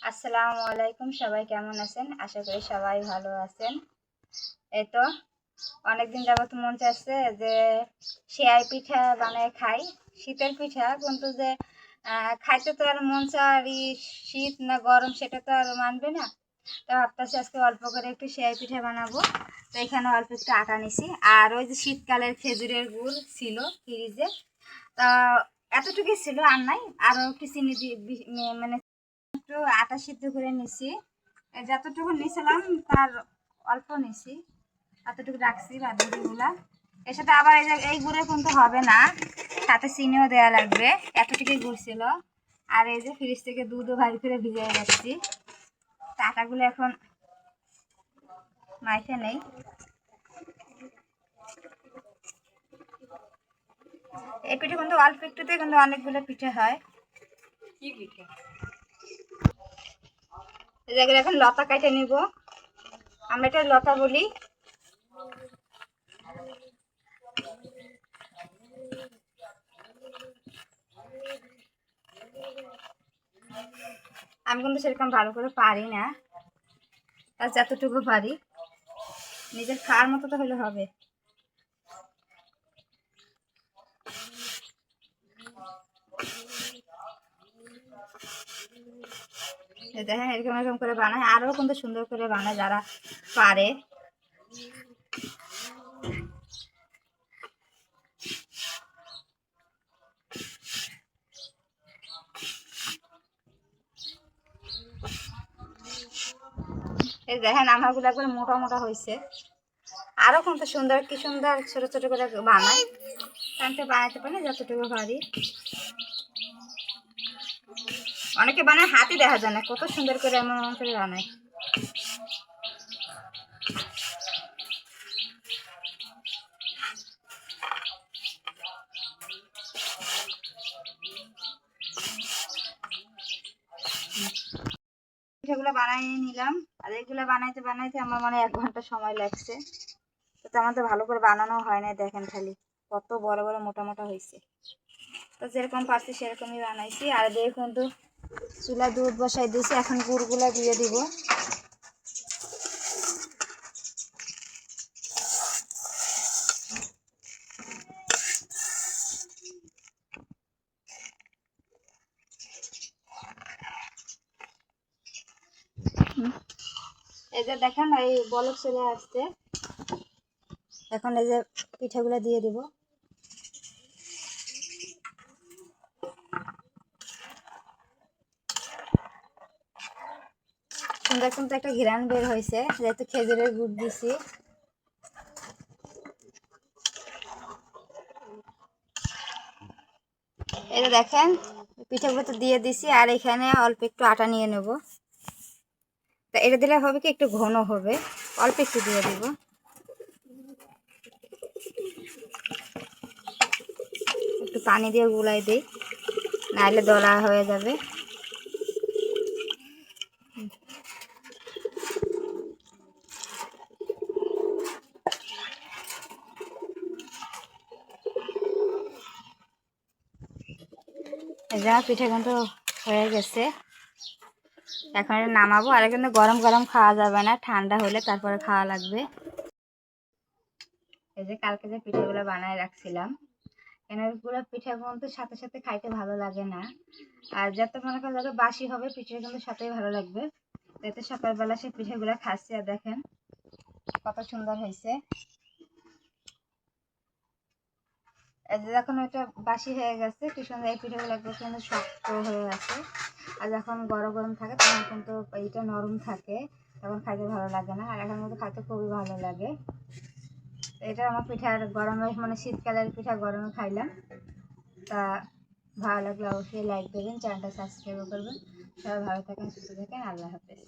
আসসালামু আলাইকুম। সবাই কেমন আছেন? আশা করি সবাই ভালো আছেন। এই তো অনেকদিন যাবত মন চাচ্ছে যে সেয়াই পিঠা বানায় খাই। শীতের পিঠা কিন্তু যে খাইতে তো আর মন চাই, শীত না গরম সেটা তো আর মানবে না। তো ভাবতেছি আজকে অল্প করে একটু সেয়াই পিঠা বানাবো। তো এখানে অল্প একটু আটা নিছি, আর ওই যে শীতকালের খেজুরের গুড় ছিল ফ্রিজে, তা এতটুকুই ছিল, আর নাই। আরও একটু চিনি দিয়ে মানে একটু আটা সিদ্ধ করে নিছি। যতটুকু নিয়েছিলাম তার অল্প নিছি, এতটুকু রাখছি বাদবাকিগুলা। এর সাথে আবার এই যে এই গুড়ে কিন্তু হবে না, সাথে চিনিও দেওয়া লাগবে। এতটুকুই গুড় ছিল। আর এই যে ফ্রিজ থেকে দুধও ভারি করে ভিজিয়ে রাখছি। আটাগুলো এখন মাইখে নেই। এই পিঠে কিন্তু অল্প একটুতে কিন্তু অনেকগুলো পিঠে হয়। কি পিঠে? যেগুলো এখন লতা কেটে নিব, আমরা এটা লতা বলি। আমি কিন্তু সেরকম ভালো করে পারি না, আর যতটুকু পারি নিজের খাওয়ার মতো তো হলে হবে। দেখেন এরকম এরকম করে বানায়, আরও কিন্তু সুন্দর করে বানায় যারা পারে। এই দেখেন আমারগুলো একবার মোটা মোটা হয়েছে, আরও কিন্তু সুন্দর, কি সুন্দর ছোট ছোট করে বানাই। আমি তো বানাতে পারি যতটুকু পারি। অনেকে বানায় হাতে দেখা যায় না, কত সুন্দর করে এমন এমন করে বানায়। পিঠাগুলো বানিয়ে নিলাম, আর এগুলো বানাইতে বানাইতে আমার মানে 1 ঘন্টা সময় লাগছে। তো আমার তো ভালো করে বানানো হয় না, দেখেন খালি কত বড় বড় মোটা মোটা হয়েছে। তো যেরকম পারছি সেরকমই বানাইছি। আর দেখুন তো চুলা দুধ বসাই দিয়েছি, এখন গুড়গুলা দিয়ে দিব। এই যে দেখেন এই বলক চলে আসছে, এখন এই যে পিঠাগুলো দিয়ে দিব। সুন্দর কিন্তু একটা ঘিরান বের হয়েছে, যেহেতু খেজুরের গুড় দিছি। এই যে দেখেন পিঠাগুলো তো দিয়ে দিছি, আর এখানে অল্প একটু আটা নিয়ে নেব। তা এটা দিলে হবে কি, একটু ঘন হবে। অল্প একটু দিয়ে দিব, একটু পানি দিয়ে গুলাই দিই, নাহলে দলা হয়ে যাবে। এই যে পিঠা কিন্তু হয়ে গেছে, এখন এটা নামাবো। আর কিন্তু গরম গরম খাওয়া যাবে না, ঠান্ডা হলে তারপরে খাওয়া লাগবে। এই যে কালকে যে পিঠাগুলো বানায় রাখছিলাম, এগুলো পিঠা কিন্তু সাথে সাথে খাইতে ভালো লাগে না। আর যত মনে করেন যত বাসি হবে পিঠা কিন্তু সাথেই ভালো লাগবে। এতে সকালবেলা সে পিঠাগুলো খাচ্ছি, আর দেখেন কত সুন্দর হয়েছে। যখন ওইটা বাসি হয়ে গেছে কি সুন্দর, এই পিঠাগুলো একদম কিন্তু শক্ত হয়ে আছে। আর যখন গরম গরম থাকে তখন কিন্তু এইটা নরম থাকে, তখন খাইতে ভালো লাগে না। আর এখন কিন্তু খাইতে খুবই ভালো লাগে। এটা আমার পিঠার গরমে, মানে শীতকালের পিঠা গরমে খাইলাম। তা ভালো লাগলে অবশ্যই লাইক দেবেন, চ্যানেলটা সাবস্ক্রাইব করবেন। সবাই ভালো থাকেন, সুস্থ থাকেন, আল্লাহ হাফেজ।